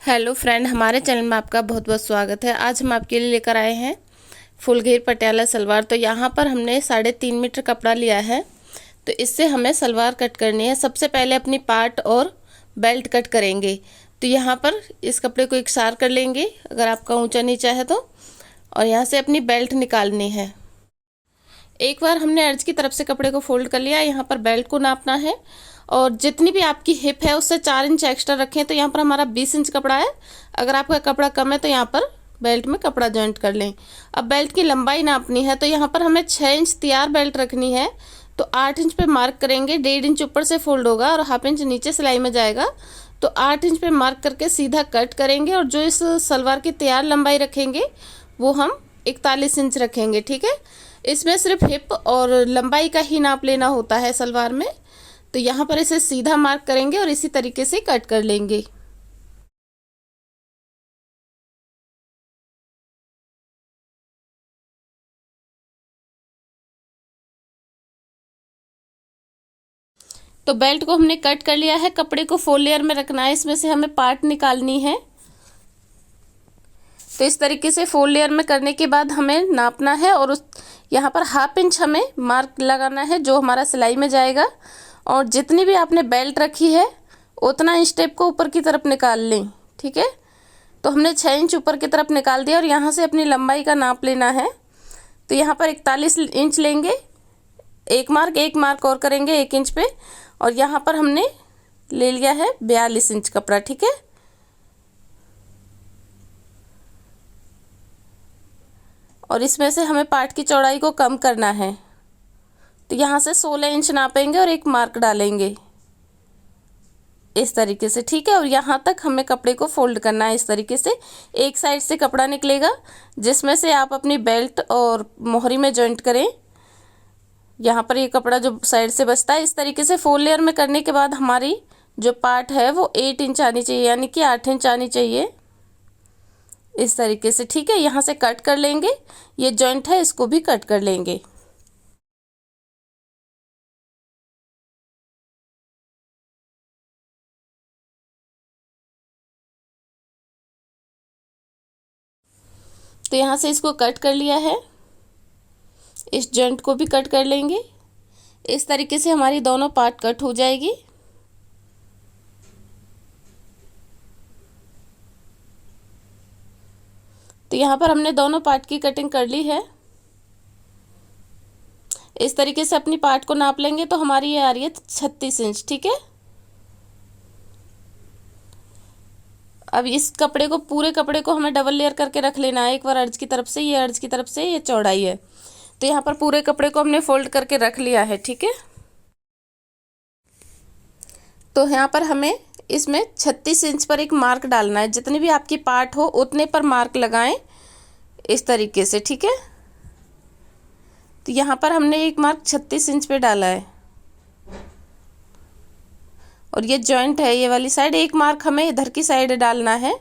Hello friend, हमारे channel में आपका बहुत बहुत स्वागत है। आज हम आपके लिए लेकर आए हैं फुल घेर पटियाला सलवार। तो यहाँ पर हमने 3.5 मीटर कपड़ा लिया है। तो इससे हमें सलवार कट करनी है। सबसे पहले अपनी पार्ट और बेल्ट कट करेंगे। तो यहाँ पर इस कपड़े को इकसार कर लेंगे अगर आपका ऊंचा नीचा है तो, और यहाँ से अपनी बेल्ट निकालनी है। एक बार हमने अर्ज की तरफ से कपड़े को फोल्ड कर लिया। यहाँ पर बेल्ट को नापना है और जितनी भी आपकी हिप है उससे 4 इंच एक्स्ट्रा रखें। तो यहाँ पर हमारा 20 इंच कपड़ा है। अगर आपका कपड़ा कम है तो यहाँ पर बेल्ट में कपड़ा जॉइंट कर लें। अब बेल्ट की लंबाई नापनी है। तो यहाँ पर हमें 6 इंच तैयार बेल्ट रखनी है। तो 8 इंच पे मार्क करेंगे। 1.5 इंच ऊपर से फोल्ड होगा और हाफ इंच नीचे सिलाई में जाएगा। तो 8 इंच पे मार्क करके सीधा कट करेंगे और जो इस सलवार की तैयार लंबाई रखेंगे वो हम 41 इंच रखेंगे। ठीक है, इसमें सिर्फ हिप और लंबाई का ही नाप लेना होता है सलवार में। तो यहाँ पर इसे सीधा मार्क करेंगे और इसी तरीके से कट कर लेंगे। तो बेल्ट को हमने कट कर लिया है। कपड़े को 4 लेयर में रखना है। इसमें से हमें पार्ट निकालनी है। तो इस तरीके से 4 लेयर में करने के बाद हमें नापना है और उस यहाँ पर हाफ इंच हमें मार्क लगाना है जो हमारा सिलाई में जाएगा। और जितनी भी आपने बेल्ट रखी है उतना इंच टेप को ऊपर की तरफ निकाल लें। ठीक है, तो हमने 6 इंच ऊपर की तरफ निकाल दिया और यहाँ से अपनी लंबाई का नाप लेना है। तो यहाँ पर 41 इंच लेंगे। एक मार्क और करेंगे 1 इंच पे। और यहाँ पर हमने ले लिया है 42 इंच कपड़ा। ठीक है, और इसमें से हमें पार्ट की चौड़ाई को कम करना है। तो यहाँ से 16 इंच नापेंगे और एक मार्क डालेंगे इस तरीके से। ठीक है, और यहाँ तक हमें कपड़े को फोल्ड करना है। इस तरीके से एक साइड से कपड़ा निकलेगा जिसमें से आप अपनी बेल्ट और मोहरी में जॉइंट करें। यहाँ पर ये कपड़ा जो साइड से बचता है, इस तरीके से 4 लेयर में करने के बाद हमारी जो पार्ट है वो 8 इंच आनी चाहिए, यानी कि 8 इंच आनी चाहिए इस तरीके से। ठीक है, यहाँ से कट कर लेंगे। ये जॉइंट है इसको भी कट कर लेंगे। तो यहाँ से इसको कट कर लिया है। इस जॉइंट को भी कट कर लेंगे। इस तरीके से हमारी दोनों पार्ट कट हो जाएगी। तो यहाँ पर हमने दोनों पार्ट की कटिंग कर ली है। इस तरीके से अपनी पार्ट को नाप लेंगे तो हमारी ये आ रही है 36 इंच। ठीक है, अब इस कपड़े को, पूरे कपड़े को हमें डबल लेयर करके रख लेना है। एक बार अर्ज की तरफ से, ये अर्ज की तरफ से, ये चौड़ाई है। तो यहाँ पर पूरे कपड़े को हमने फोल्ड करके रख लिया है। ठीक है, तो यहाँ पर हमें इसमें 36 इंच पर एक मार्क डालना है। जितनी भी आपकी पार्ट हो उतने पर मार्क लगाएं इस तरीके से। ठीक है, तो यहाँ पर हमने एक मार्क 36 इंच पे डाला है और ये जॉइंट है ये वाली साइड। एक मार्क हमें इधर की साइड डालना है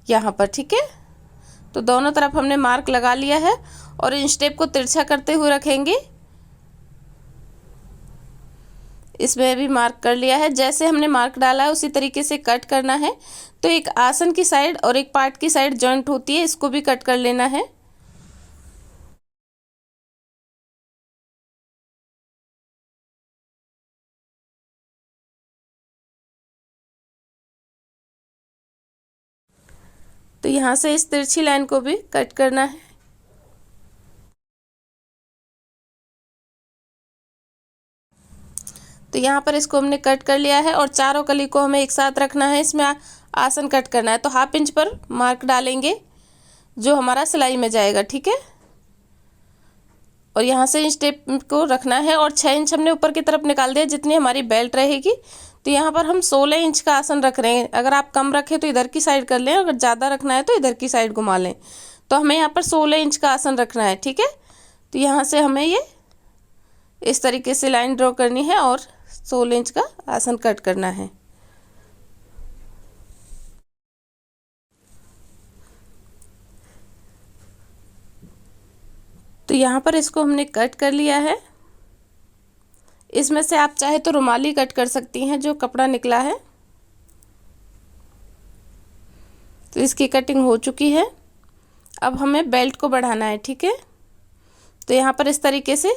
यहाँ पर। ठीक है, तो दोनों तरफ हमने मार्क लगा लिया है और इंच टेप को तिरछा करते हुए रखेंगे। इसमें भी मार्क कर लिया है। जैसे हमने मार्क डाला है उसी तरीके से कट करना है। तो एक आसन की साइड और एक पार्ट की साइड जॉइंट होती है, इसको भी कट कर लेना है। तो यहाँ से इस तिरछी लाइन को भी कट करना है। तो यहाँ पर इसको हमने कट कर लिया है और चारों कली को हमें एक साथ रखना है। इसमें आसन कट करना है। तो हाफ इंच पर मार्क डालेंगे जो हमारा सिलाई में जाएगा। ठीक है, और यहाँ से इंच टेप को रखना है और 6 इंच हमने ऊपर की तरफ निकाल दिया जितनी हमारी बेल्ट रहेगी। तो यहाँ पर हम 16 इंच का आसन रख रहे हैं। अगर आप कम रखें तो इधर की साइड कर लें, अगर ज़्यादा रखना है तो इधर की साइड घुमा लें। तो हमें यहाँ पर 16 इंच का आसन रखना है। ठीक है, तो यहाँ से हमें ये इस तरीके से लाइन ड्रॉ करनी है और 16 इंच का आसन कट करना है। तो यहाँ पर इसको हमने कट कर लिया है। इसमें से आप चाहे तो रुमाली कट कर सकती हैं जो कपड़ा निकला है। तो इसकी कटिंग हो चुकी है। अब हमें बेल्ट को बढ़ाना है, ठीक है। तो यहाँ पर इस तरीके से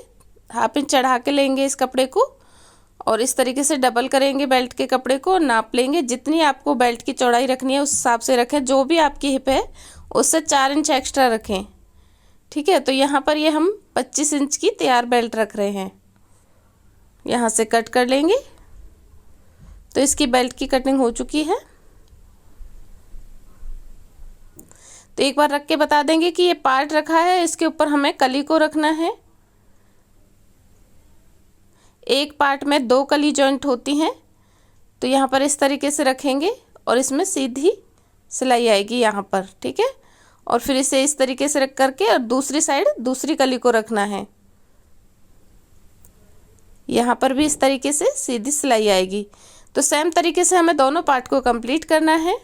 हाफ इंच चढ़ा के लेंगे इस कपड़े को और इस तरीके से डबल करेंगे बेल्ट के कपड़े को, नाप लेंगे। जितनी आपको बेल्ट की चौड़ाई रखनी है उस हिसाब से रखें। जो भी आपकी हिप है उससे 4 इंच एक्स्ट्रा रखें, ठीक है। तो यहाँ पर ये हम 25 इंच की तैयार बेल्ट रख रहे हैं। यहाँ से कट कर लेंगे। तो इसकी बेल्ट की कटिंग हो चुकी है। तो एक बार रख के बता देंगे कि ये पार्ट रखा है, इसके ऊपर हमें कली को रखना है। एक पार्ट में 2 कली जॉइंट होती हैं। तो यहाँ पर इस तरीके से रखेंगे और इसमें सीधी सिलाई आएगी यहाँ पर, ठीक है। और फिर इसे इस तरीके से रख करके और दूसरी साइड दूसरी कली को रखना है। यहाँ पर भी इस तरीके से सीधी सिलाई आएगी। तो सेम तरीके से हमें दोनों पार्ट को कंप्लीट करना है।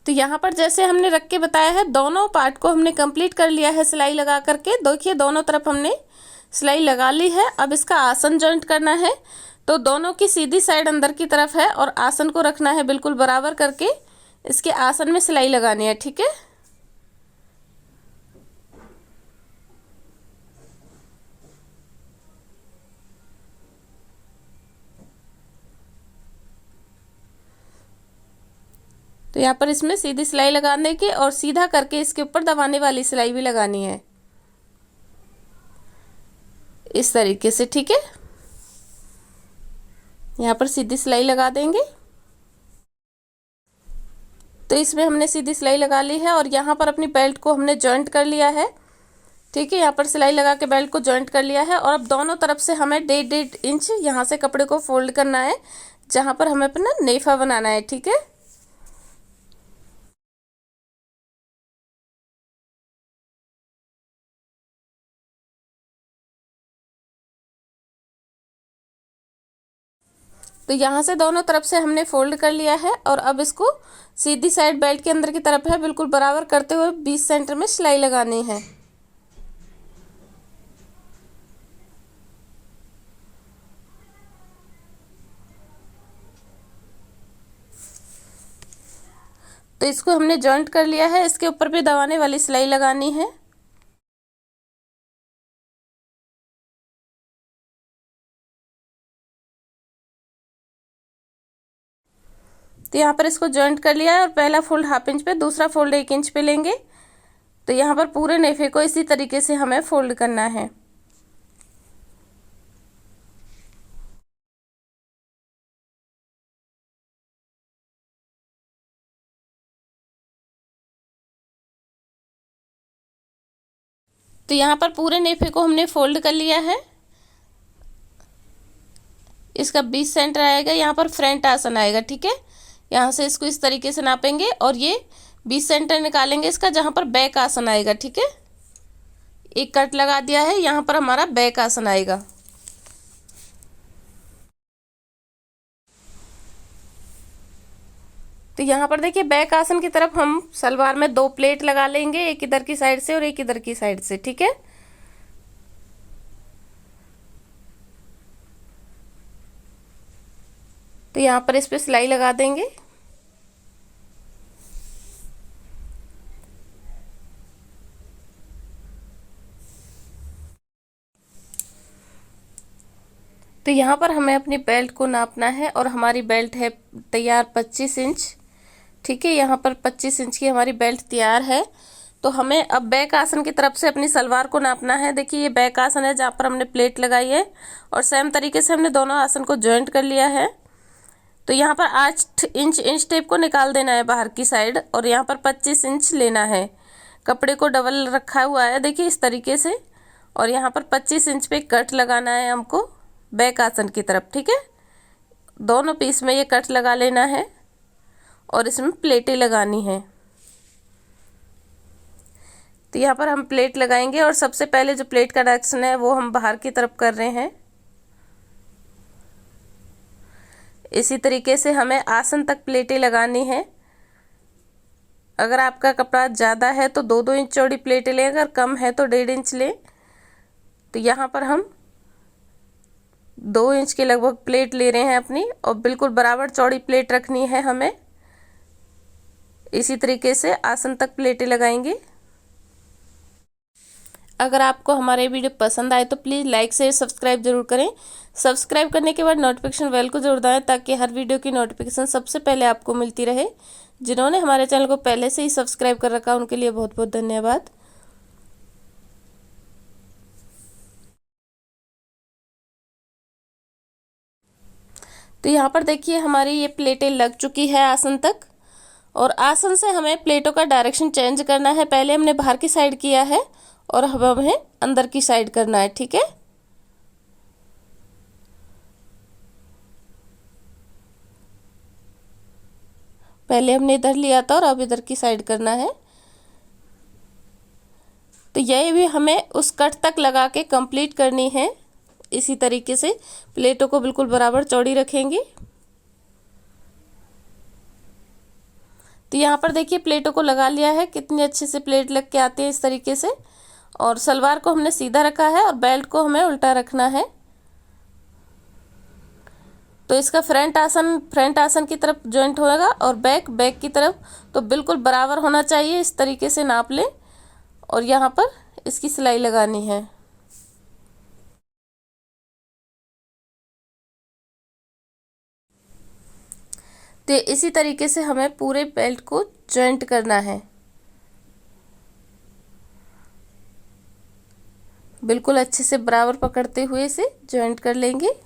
तो यहाँ पर जैसे हमने रख के बताया है, दोनों पार्ट को हमने कंप्लीट कर लिया है सिलाई लगा करके। देखिए दोनों तरफ हमने सिलाई लगा ली है। अब इसका आसन जॉइंट करना है। तो दोनों की सीधी साइड अंदर की तरफ है और आसन को रखना है बिल्कुल बराबर करके। इसके आसन में सिलाई लगानी है, ठीक है। तो यहाँ पर इसमें सीधी सिलाई लगाने की और सीधा करके इसके ऊपर दबाने वाली सिलाई भी लगानी है इस तरीके से, ठीक है। यहाँ पर सीधी सिलाई लगा देंगे। तो इसमें हमने सीधी सिलाई लगा ली है और यहाँ पर अपनी बेल्ट को हमने जॉइंट कर लिया है, ठीक है। यहाँ पर सिलाई लगा के बेल्ट को जॉइंट कर लिया है। और अब दोनों तरफ से हमें 1.5 इंच यहाँ से कपड़े को फोल्ड करना है, जहाँ पर हमें अपना नेफा बनाना है, ठीक है। तो यहाँ से दोनों तरफ से हमने फोल्ड कर लिया है और अब इसको सीधी साइड बेल्ट के अंदर की तरफ है बिल्कुल बराबर करते हुए 20 सेंटर में सिलाई लगानी है। तो इसको हमने जॉइंट कर लिया है। इसके ऊपर भी दबाने वाली सिलाई लगानी है। तो यहाँ पर इसको जॉइंट कर लिया है और पहला फोल्ड हाफ इंच पे, दूसरा फोल्ड 1 इंच पे लेंगे। तो यहाँ पर पूरे नेफे को इसी तरीके से हमें फोल्ड करना है। तो यहाँ पर पूरे नेफे को हमने फोल्ड कर लिया है। इसका 20 सेंटर आएगा, यहाँ पर फ्रंट आसन आएगा, ठीक है। यहाँ से इसको इस तरीके से नापेंगे और ये 20 सेंटर निकालेंगे इसका, जहाँ पर बैक आसन आएगा, ठीक है। एक कट लगा दिया है, यहाँ पर हमारा बैक आसन आएगा। तो यहाँ पर देखिए बैक आसन की तरफ हम सलवार में 2 प्लेट लगा लेंगे, एक इधर की साइड से और एक इधर की साइड से, ठीक है। तो यहाँ पर इस पे सिलाई लगा देंगे। तो यहाँ पर हमें अपनी बेल्ट को नापना है और हमारी बेल्ट है तैयार 25 इंच, ठीक है। यहाँ पर 25 इंच की हमारी बेल्ट तैयार है। तो हमें अब बैक आसन की तरफ से अपनी सलवार को नापना है। देखिए ये बैक आसन है जहाँ पर हमने प्लेट लगाई है और सेम तरीके से हमने दोनों आसन को जॉइंट कर लिया है। तो यहाँ पर 8 इंच टेप को निकाल देना है बाहर की साइड और यहाँ पर 25 इंच लेना है। कपड़े को डबल रखा हुआ है देखिए इस तरीके से, और यहाँ पर 25 इंच पे कट लगाना है हमको बैक आसन की तरफ, ठीक है। दोनों पीस में ये कट लगा लेना है और इसमें प्लेटें लगानी है। तो यहाँ पर हम प्लेट लगाएंगे और सबसे पहले जो प्लेट का डायरेक्शन है वो हम बाहर की तरफ कर रहे हैं। इसी तरीके से हमें आसन तक प्लेटें लगानी है। अगर आपका कपड़ा ज़्यादा है तो 2-2 इंच चौड़ी प्लेटें लें, अगर कम है तो 1.5 इंच लें। तो यहाँ पर हम 2 इंच के लगभग प्लेट ले रहे हैं अपनी, और बिल्कुल बराबर चौड़ी प्लेट रखनी है हमें। इसी तरीके से आसन तक प्लेटें लगाएंगे। अगर आपको हमारे वीडियो पसंद आए तो प्लीज़ लाइक शेयर सब्सक्राइब जरूर करें। सब्सक्राइब करने के बाद नोटिफिकेशन बेल को जरूर दबाएं ताकि हर वीडियो की नोटिफिकेशन सबसे पहले आपको मिलती रहे। जिन्होंने हमारे चैनल को पहले से ही सब्सक्राइब कर रखा उनके लिए बहुत बहुत धन्यवाद। तो यहाँ पर देखिए हमारी ये प्लेटें लग चुकी है आसन तक, और आसन से हमें प्लेटों का डायरेक्शन चेंज करना है। पहले हमने बाहर की साइड किया है और अब हमें अंदर की साइड करना है, ठीक है। पहले हमने इधर लिया था और अब इधर की साइड करना है। तो यह भी हमें उस कट तक लगा के कंप्लीट करनी है। इसी तरीके से प्लेटों को बिल्कुल बराबर चौड़ी रखेंगे। तो यहाँ पर देखिए प्लेटों को लगा लिया है, कितनी अच्छे से प्लेट लग के आते हैं इस तरीके से। और सलवार को हमने सीधा रखा है और बेल्ट को हमें उल्टा रखना है। तो इसका फ्रंट आसन की तरफ जॉइंट होगा और बैक की तरफ, तो बिल्कुल बराबर होना चाहिए। इस तरीके से नाप लें और यहाँ पर इसकी सिलाई लगानी है। तो इसी तरीके से हमें पूरे बेल्ट को जॉइंट करना है। बिल्कुल अच्छे से बराबर पकड़ते हुए इसे जॉइंट कर लेंगे।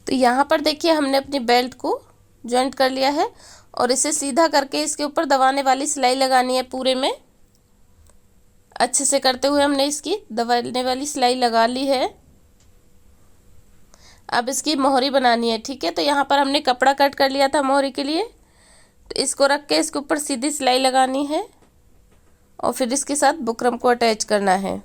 तो यहाँ पर देखिए हमने अपनी बेल्ट को जॉइंट कर लिया है और इसे सीधा करके इसके ऊपर दबाने वाली सिलाई लगानी है। पूरे में अच्छे से करते हुए हमने इसकी दबाने वाली सिलाई लगा ली है। अब इसकी मोहरी बनानी है, ठीक है। तो यहाँ पर हमने कपड़ा कट कर लिया था मोहरी के लिए, तो इसको रख के इसके ऊपर सीधी सिलाई लगानी है और फिर इसके साथ बुकरम को अटैच करना है।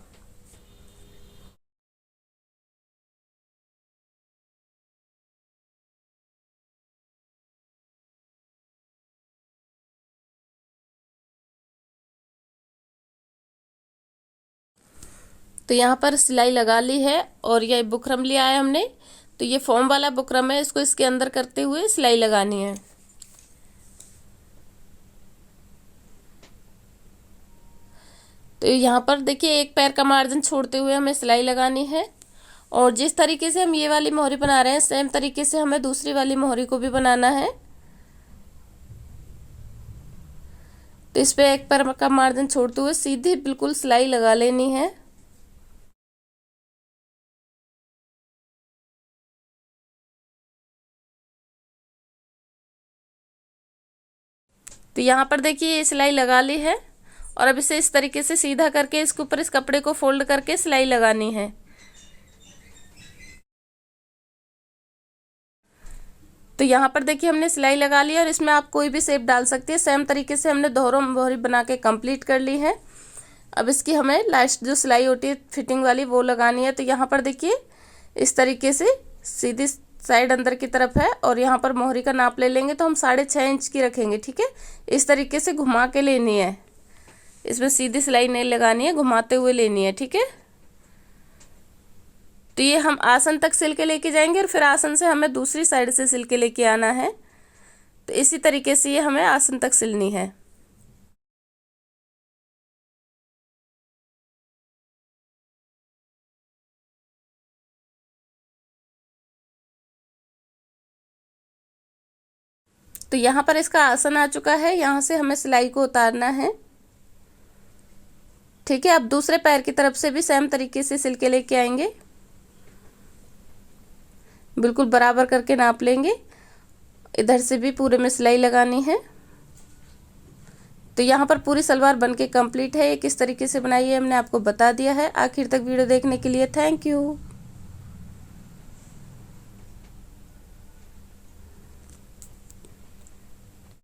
तो यहाँ पर सिलाई लगा ली है और ये बुकरम लिया है हमने। तो ये फॉर्म वाला बुकरम है, इसको इसके अंदर करते हुए सिलाई लगानी है। तो यहाँ पर देखिए एक पैर का मार्जिन छोड़ते हुए हमें सिलाई लगानी है। और जिस तरीके से हम ये वाली मोहरी बना रहे हैं सेम तरीके से हमें दूसरी वाली मोहरी को भी बनाना है। तो इस पे एक पैर का मार्जिन छोड़ते हुए सीधी बिल्कुल सिलाई लगा लेनी है। तो यहाँ पर देखिए ये सिलाई लगा ली है और अब इसे इस तरीके से सीधा करके इसके ऊपर इस कपड़े को फोल्ड करके सिलाई लगानी है। तो यहाँ पर देखिए हमने सिलाई लगा ली और इसमें आप कोई भी शेप डाल सकते हैं। सेम तरीके से हमने दोनों मोहरी बना के कंप्लीट कर ली है। अब इसकी हमें लास्ट जो सिलाई होती है फिटिंग वाली वो लगानी है। तो यहाँ पर देखिए इस तरीके से सीधी साइड अंदर की तरफ है और यहाँ पर मोहरी का नाप ले लेंगे, तो हम 6.5 इंच की रखेंगे, ठीक है। इस तरीके से घुमा के लेनी है, इसमें सीधी सिलाई नहीं लगानी है, घुमाते हुए लेनी है, ठीक है। तो ये हम आसन तक सिल के लेके जाएंगे और फिर आसन से हमें दूसरी साइड से सिल के लेके आना है। तो इसी तरीके से ये हमें आसन तक सिलनी है। तो यहाँ पर इसका आसन आ चुका है, यहाँ से हमें सिलाई को उतारना है। ठीक है, अब दूसरे पैर की तरफ से भी सेम तरीके से सिल के लेके आएंगे, बिल्कुल बराबर करके नाप लेंगे। इधर से भी पूरे में सिलाई लगानी है। तो यहाँ पर पूरी सलवार बनके कंप्लीट है। ये किस तरीके से बनाई है हमने आपको बता दिया है। आखिर तक वीडियो देखने के लिए थैंक यू।